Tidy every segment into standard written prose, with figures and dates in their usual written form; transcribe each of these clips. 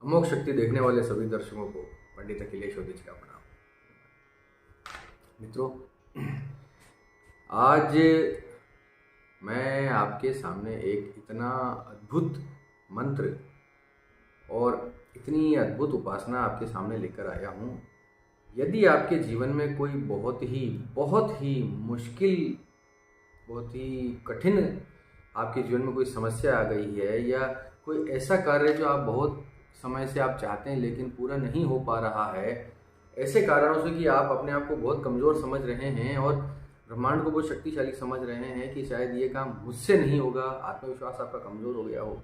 अमोघ शक्ति देखने वाले सभी दर्शकों को पंडित अखिलेश ओदिच का प्रणाम। मित्रों, आज मैं आपके सामने एक इतना अद्भुत मंत्र और इतनी अद्भुत उपासना आपके सामने लेकर आया हूँ। यदि आपके जीवन में कोई बहुत ही मुश्किल, बहुत ही कठिन आपके जीवन में कोई समस्या आ गई है, या कोई ऐसा कार्य जो आप बहुत समय से आप चाहते हैं लेकिन पूरा नहीं हो पा रहा है, ऐसे कारणों से कि आप अपने आप को बहुत कमज़ोर समझ रहे हैं और ब्रह्मांड को बहुत शक्तिशाली समझ रहे हैं कि शायद ये काम मुझसे नहीं होगा, आत्मविश्वास आपका कमज़ोर हो गया हो,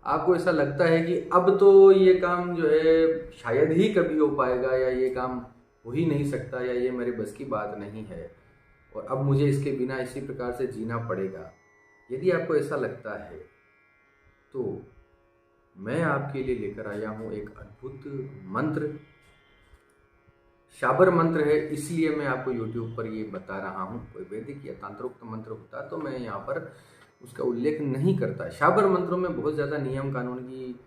आपको ऐसा लगता है कि अब तो ये काम जो है शायद ही कभी हो पाएगा, या ये काम हो ही नहीं सकता, या ये मेरे बस की बात नहीं है और अब मुझे इसके बिना इसी प्रकार से जीना पड़ेगा। यदि आपको ऐसा लगता है तो मैं आपके लिए लेकर आया हूँ एक अद्भुत मंत्र। शाबर मंत्र है, इसलिए मैं आपको YouTube पर ये बता रहा हूँ। कोई वैदिक या तंत्रोक्त मंत्र होता तो मैं यहाँ पर उसका उल्लेख नहीं करता। शाबर मंत्रों में बहुत ज़्यादा नियम कानून की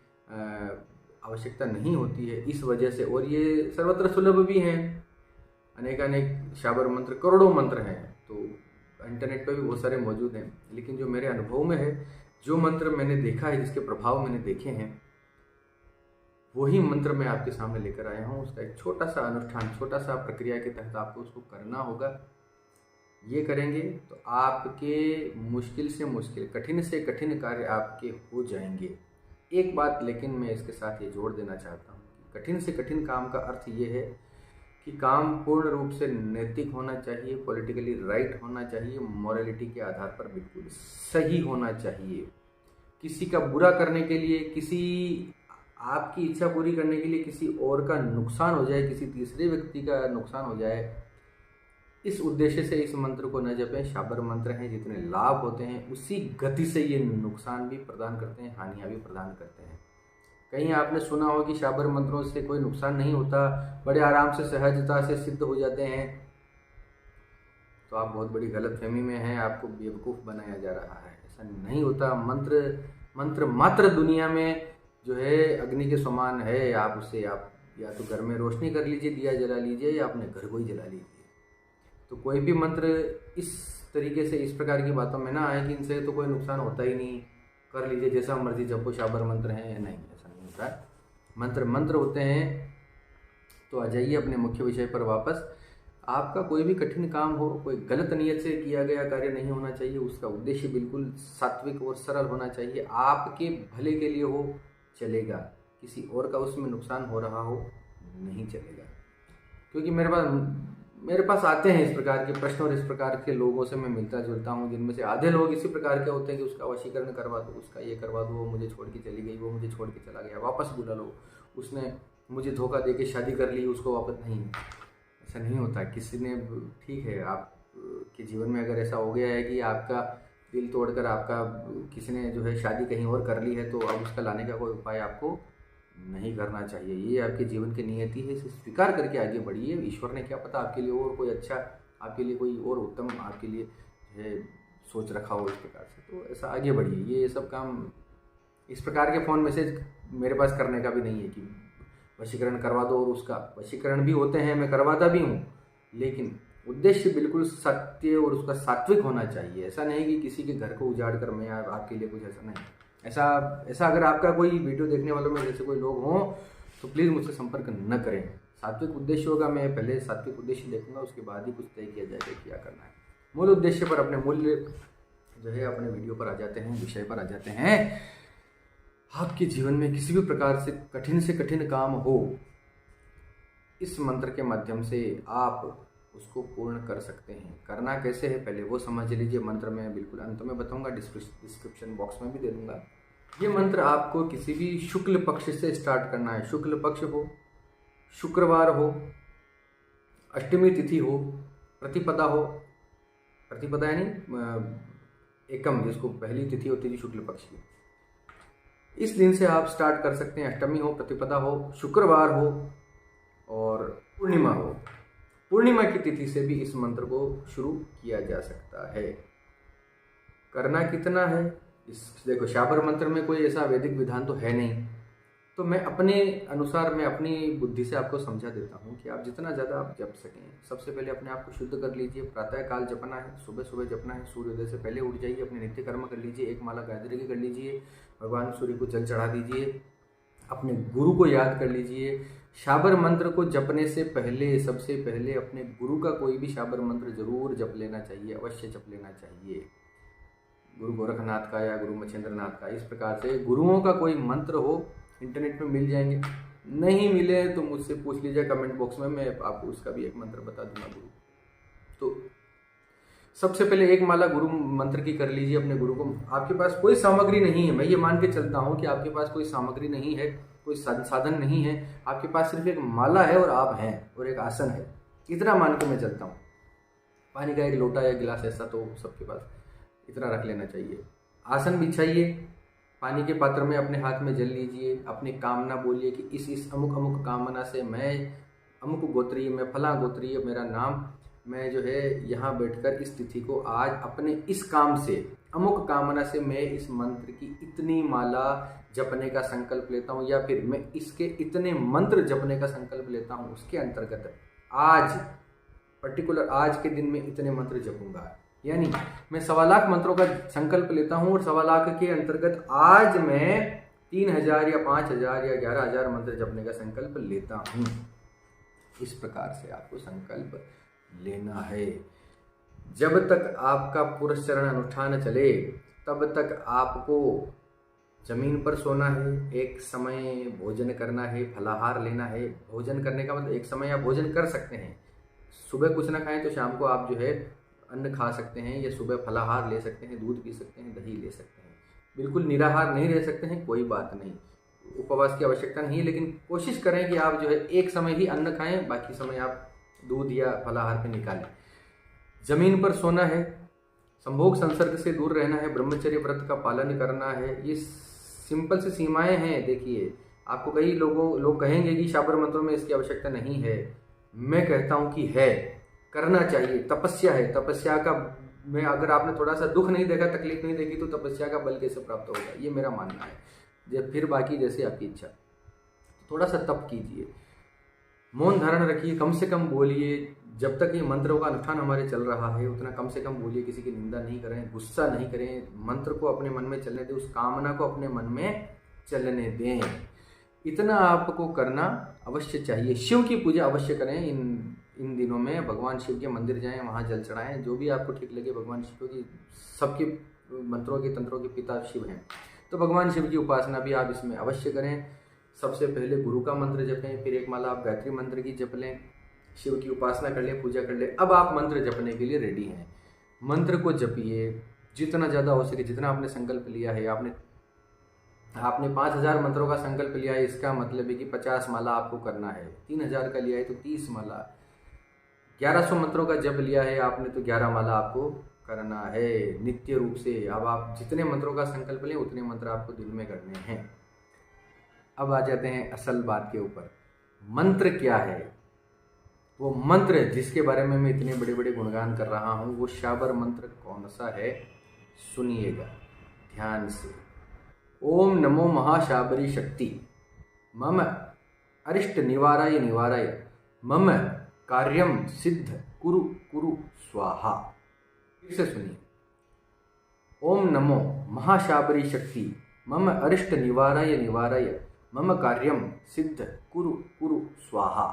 आवश्यकता नहीं होती है इस वजह से, और ये सर्वत्र सुलभ भी हैं। अनेक शाबर मंत्र, करोड़ों मंत्र हैं, तो इंटरनेट पर भी बहुत सारे मौजूद हैं। लेकिन जो मेरे अनुभव में है, जो मंत्र मैंने देखा है, जिसके प्रभाव मैंने देखे हैं, वही मंत्र मैं आपके सामने लेकर आया हूँ। उसका एक छोटा सा अनुष्ठान, छोटा सा प्रक्रिया के तहत आपको उसको करना होगा। ये करेंगे तो आपके मुश्किल से मुश्किल, कठिन से कठिन कार्य आपके हो जाएंगे। एक बात लेकिन मैं इसके साथ ये जोड़ देना चाहता हूँ कि कठिन से कठिन काम का अर्थ ये है कि काम पूर्ण रूप से नैतिक होना चाहिए, पॉलिटिकली राइट होना चाहिए, मॉरलिटी के आधार पर बिल्कुल सही होना चाहिए। किसी का बुरा करने के लिए, किसी आपकी इच्छा पूरी करने के लिए किसी और का नुकसान हो जाए, किसी तीसरे व्यक्ति का नुकसान हो जाए, इस उद्देश्य से इस मंत्र को न जपें। शाबर मंत्र हैं, जितने लाभ होते हैं उसी गति से ये नुकसान भी प्रदान करते हैं, हानियाँ भी प्रदान करते हैं। कहीं आपने सुना हो कि शाबर मंत्रों से कोई नुकसान नहीं होता, बड़े आराम से सहजता से सिद्ध हो जाते हैं, तो आप बहुत बड़ी गलतफहमी में हैं, आपको बेवकूफ़ बनाया जा रहा है। ऐसा नहीं होता। मंत्र मात्र दुनिया में जो है अग्नि के समान है। आप उसे या तो घर में रोशनी कर लीजिए, दिया जला लीजिए, या अपने घर को ही जला लीजिए। तो कोई भी मंत्र इस तरीके से, इस प्रकार की बातों में ना आए कि इनसे तो कोई नुकसान होता ही नहीं, कर लीजिए जैसा मर्जी जपो, शाबर मंत्र हैं। नहीं, ऐसा नहीं होता है। मंत्र होते हैं। तो आ जाइए अपने मुख्य विषय पर वापस। आपका कोई भी कठिन काम हो, कोई गलत नियत से किया गया कार्य नहीं होना चाहिए। उसका उद्देश्य बिल्कुल सात्विक और सरल होना चाहिए। आपके भले के लिए हो, चलेगा। किसी और का उसमें नुकसान हो रहा हो, नहीं चलेगा। क्योंकि मेरे पास आते हैं इस प्रकार के प्रश्न, और इस प्रकार के लोगों से मैं मिलता जुलता हूँ, जिनमें से आधे लोग इसी प्रकार के होते हैं कि उसका वशीकरण करवा दो, उसका ये करवा दो, वो मुझे छोड़ के चली गई, वो मुझे छोड़ के चला गया, वापस बुला लो, उसने मुझे धोखा दे के शादी कर ली, उसको वापस नहीं। ऐसा नहीं होता। किसी ने, ठीक है, आप के जीवन में अगर ऐसा हो गया है कि आपका दिल तोड़कर आपका किसी ने जो है शादी कहीं और कर ली है, तो अब उसका लाने का कोई उपाय आपको नहीं करना चाहिए। ये आपके जीवन की नियति है, इसे स्वीकार करके आगे बढ़िए। ईश्वर ने क्या पता आपके लिए और कोई अच्छा, आपके लिए कोई और उत्तम आपके लिए है सोच रखा हो इस प्रकार से। तो ऐसा आगे बढ़िए। ये सब काम, इस प्रकार के फ़ोन मैसेज मेरे पास करने का भी नहीं है कि वशीकरण करवा दो, और उसका वशीकरण भी होते हैं, मैं करवाता भी हूँ, लेकिन उद्देश्य बिल्कुल सत्य और उसका सात्विक होना चाहिए। ऐसा नहीं कि किसी के घर को उजाड़ कर मैं आपके लिए कुछ, ऐसा नहीं। ऐसा अगर आपका कोई वीडियो देखने वालों में जैसे कोई लोग हों तो प्लीज़ मुझसे संपर्क न करें। सात्विक उद्देश्य होगा, मैं पहले सात्विक उद्देश्य देखूंगा, उसके बाद ही कुछ तय किया जाएगा क्या करना है। मूल उद्देश्य पर, अपने मूल्य जो है अपने वीडियो पर आ जाते हैं, विषय पर आ जाते हैं। आपके जीवन में किसी भी प्रकार से कठिन काम हो, इस मंत्र के माध्यम से आप उसको पूर्ण कर सकते हैं। करना कैसे है पहले वो समझ लीजिए। मंत्र में बिल्कुल अंत में बताऊंगा, डिस्क्रिप्शन बॉक्स में भी दे दूंगा। ये मंत्र आपको किसी भी शुक्ल पक्ष से स्टार्ट करना है। शुक्ल पक्ष हो, शुक्रवार हो, अष्टमी तिथि हो, प्रतिपदा हो, प्रतिपदा यानी एकम, जिसको पहली तिथि होती है शुक्ल पक्ष की, इस दिन से आप स्टार्ट कर सकते हैं। अष्टमी हो, प्रतिपदा हो, शुक्रवार हो और पूर्णिमा हो। पूर्णिमा की तिथि से भी इस मंत्र को शुरू किया जा सकता है। करना कितना है देखो, शाबर मंत्र में कोई ऐसा वैदिक विधान तो है नहीं, तो मैं अपने अनुसार, मैं अपनी बुद्धि से आपको समझा देता हूँ कि आप जितना ज़्यादा आप जप सकें। सबसे पहले अपने आप को शुद्ध कर लीजिए, प्रातः काल जपना है, सुबह सुबह जपना है, सूर्योदय से पहले उठ जाइए, अपने नित्य कर्म कर लीजिए, एक माला गायत्री की कर लीजिए, भगवान सूर्य को जल चढ़ा दीजिए, अपने गुरु को याद कर लीजिए। शाबर मंत्र को जपने से पहले सबसे पहले अपने गुरु का कोई भी शाबर मंत्र जरूर जप लेना चाहिए, अवश्य जप लेना चाहिए। गुरु गोरखनाथ का या गुरु मच्छेंद्रनाथ का, इस प्रकार से गुरुओं का कोई मंत्र हो, इंटरनेट में मिल जाएंगे, नहीं मिले तो मुझसे पूछ लीजिए कमेंट बॉक्स में, मैं आपको उसका भी एक मंत्र बता दूंगा गुरु। तो सबसे पहले एक माला गुरु मंत्र की कर लीजिए अपने गुरु को। आपके पास कोई सामग्री नहीं है, मैं ये मान के चलता हूँ कि आपके पास कोई सामग्री नहीं है, कोई संसाधन नहीं है, आपके पास सिर्फ एक माला है और आप हैं और एक आसन है, इतना मान के मैं चलता हूँ। पानी का एक लोटा या गिलास ऐसा तो सबके पास इतना रख लेना चाहिए। आसन बिछाइए, पानी के पात्र में अपने हाथ में जल लीजिए, अपनी कामना बोलिए कि इस अमुक अमुक कामना से मैं अमुक गोत्रीय, मैं फला गोत्रीय, मेरा नाम, मैं जो है यहाँ बैठकर इस तिथि को आज अपने इस काम से, अमुक कामना से मैं इस मंत्र की इतनी माला जपने का संकल्प लेता हूँ, या फिर मैं इसके इतने मंत्र जपने का संकल्प लेता हूँ। उसके अंतर्गत आज पर्टिकुलर आज के दिन में इतने मंत्र जपूंगा, यानी मैं 1.25 लाख मंत्रों का संकल्प लेता हूँ और 1.25 लाख के अंतर्गत आज मैं 3000 या 5000 या 11000 मंत्र जपने का संकल्प लेता हूँ। इस प्रकार से आपको संकल्प लेना है। जब तक आपका पुरुष चरण अनुष्ठान चले तब तक आपको जमीन पर सोना है, एक समय भोजन करना है, फलाहार लेना है। भोजन करने का मतलब एक समय आप भोजन कर सकते हैं, सुबह कुछ ना खाएं तो शाम को आप जो है अन्न खा सकते हैं, या सुबह फलाहार ले सकते हैं, दूध पी सकते हैं, दही ले सकते हैं। बिल्कुल निराहार नहीं रह सकते हैं, कोई बात नहीं, उपवास की आवश्यकता नहीं है, लेकिन कोशिश करें कि आप जो है एक समय ही अन्न खाएं, बाकी समय आप दूध या फलाहार पे निकालें। जमीन पर सोना है, संभोग संसर्ग से दूर रहना है, ब्रह्मचर्य व्रत का पालन करना है। ये सिंपल सी सीमाएं हैं। देखिए, आपको कई लोग कहेंगे कि शाबर मंत्रों में इसकी आवश्यकता नहीं है, मैं कहता हूं कि है, करना चाहिए। तपस्या है, तपस्या का में अगर आपने थोड़ा सा दुख नहीं देखा, तकलीफ नहीं देखी, तो तपस्या का बल कैसे प्राप्त होगा, ये मेरा मानना है। जब फिर बाकी जैसे आपकी इच्छा, थोड़ा सा तप कीजिए, मौन धारण रखिए, कम से कम बोलिए। जब तक ये मंत्रों का अनुष्ठान हमारे चल रहा है उतना कम से कम बोलिए, किसी की निंदा नहीं करें, गुस्सा नहीं करें, मंत्र को अपने मन में चलने दें, उस कामना को अपने मन में चलने दें। इतना आपको करना अवश्य चाहिए। शिव की पूजा अवश्य करें। इन दिनों में भगवान शिव के मंदिर जाएं, वहाँ जल चढ़ाएं, जो भी आपको ठीक लगे। भगवान शिव की, सबके मंत्रों के तंत्रों के पिता शिव हैं, तो भगवान शिव की उपासना भी आप इसमें अवश्य करें। सबसे पहले गुरु का मंत्र जपें, फिर एक माला आप गायत्री मंत्र की जप लें, शिव की उपासना कर लें, पूजा कर लें। अब आप मंत्र जपने के लिए रेडी हैं। मंत्र को जपिए जितना ज़्यादा हो सके, जितना आपने संकल्प लिया है। आपने 5000 मंत्रों का संकल्प लिया है, इसका मतलब है कि 50 माला आपको करना है। 3000 का लिया है तो 30 माला। 1100 मंत्रों का जप लिया है आपने तो 11 माला आपको करना है नित्य रूप से। अब आप जितने मंत्रों का संकल्प लें उतने मंत्र आपको दिन में करने हैं। अब आ जाते हैं असल बात के ऊपर। मंत्र क्या है? वो मंत्र जिसके बारे में मैं इतने बड़े बड़े गुणगान कर रहा हूँ, वो शाबर मंत्र कौन सा है? सुनिएगा ध्यान से। ओम नमो महाशाबरी शक्ति, मम अरिष्ट निवाराय निवाराय, मम कार्यम सिद्ध कुरु कुरु स्वाहा। फिर से सुनिए। ओम नमो महाशाबरी शक्ति, मम अरिष्ट निवाराय निवाराय, मम कार्यम सिद्ध कुरु कुरु स्वाहा।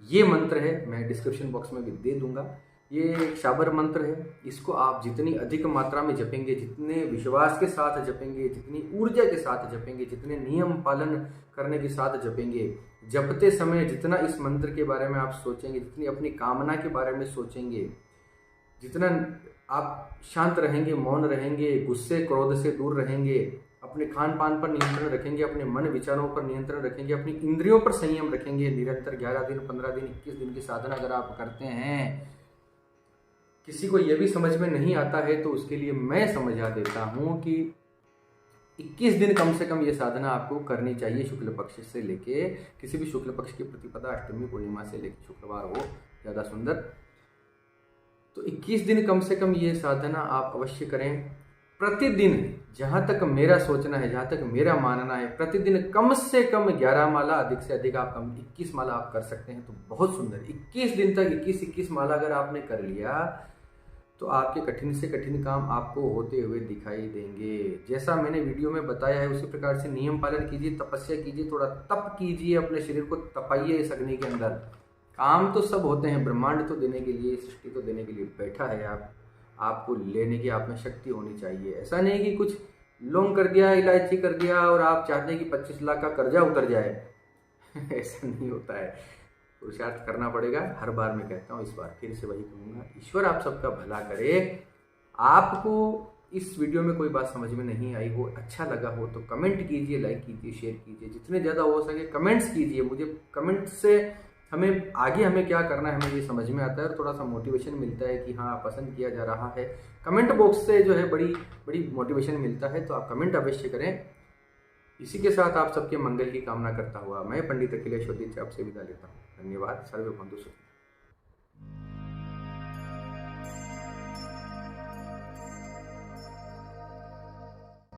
ये मंत्र है, मैं डिस्क्रिप्शन बॉक्स में भी दे दूंगा। ये शाबर मंत्र है। इसको आप जितनी अधिक मात्रा में जपेंगे, जितने विश्वास के साथ जपेंगे, जितनी ऊर्जा के साथ जपेंगे, जितने नियम पालन करने के साथ जपेंगे, जपते समय जितना इस मंत्र के बारे में आप सोचेंगे, जितनी अपनी कामना के बारे में सोचेंगे, जितना आप शांत रहेंगे, मौन रहेंगे, गुस्से क्रोध से दूर रहेंगे, अपने खान पान पर नियंत्रण रखेंगे, अपने मन विचारों पर नियंत्रण रखेंगे, अपनी इंद्रियों पर संयम रखेंगे, निरंतर 11 दिन 15 दिन 21 दिन की साधना अगर आप करते हैं। किसी को यह भी समझ में नहीं आता है तो उसके लिए मैं समझा देता हूं कि 21 दिन कम से कम ये साधना आपको करनी चाहिए। शुक्ल पक्ष से लेके किसी भी शुक्ल पक्ष की प्रतिपदा, अष्टमी, पूर्णिमा से लेके शुक्रवार हो ज़्यादा सुंदर, तो 21 दिन कम से कम ये साधना आप अवश्य करें। प्रतिदिन, जहाँ तक मेरा सोचना है, जहाँ तक मेरा मानना है, प्रतिदिन कम से कम 11 माला, अधिक से अधिक आप 21 माला आप कर सकते हैं तो बहुत सुंदर। 21 दिन तक 21 माला अगर आपने कर लिया तो आपके कठिन से कठिन काम आपको होते हुए दिखाई देंगे। जैसा मैंने वीडियो में बताया है उसी प्रकार से नियम पालन कीजिए, तपस्या कीजिए, थोड़ा तप कीजिए, अपने शरीर को तपाइए इस अग्नि के अंदर। काम तो सब होते हैं, ब्रह्मांड तो देने के लिए, सृष्टि तो देने के लिए बैठा है। आपको लेने की आप में शक्ति होनी चाहिए। ऐसा नहीं कि कुछ लौंग कर दिया, इलायची कर दिया और आप चाहते हैं कि 25 लाख का कर्जा उतर जाए ऐसा नहीं होता है। पुरुषार्थ करना पड़ेगा। हर बार मैं कहता हूँ, इस बार फिर से वही कहूँगा, ईश्वर आप सबका भला करे। आपको इस वीडियो में कोई बात समझ में नहीं आई हो, अच्छा लगा हो तो कमेंट कीजिए, लाइक कीजिए, शेयर कीजिए, जितने ज़्यादा हो सके कमेंट्स कीजिए। मुझे कमेंट से हमें आगे हमें क्या करना है हमें ये समझ में आता है और थोड़ा सा मोटिवेशन मिलता है कि हाँ पसंद किया जा रहा है। कमेंट बॉक्स से जो है बड़ी बड़ी मोटिवेशन मिलता है, तो आप कमेंट अवश्य करें। इसी के साथ आप सबके मंगल की कामना करता हुआ मैं पंडित अखिलेश वदित आपसे विदा लेता हूँ। धन्यवाद। सर्वे बंधु सुखी।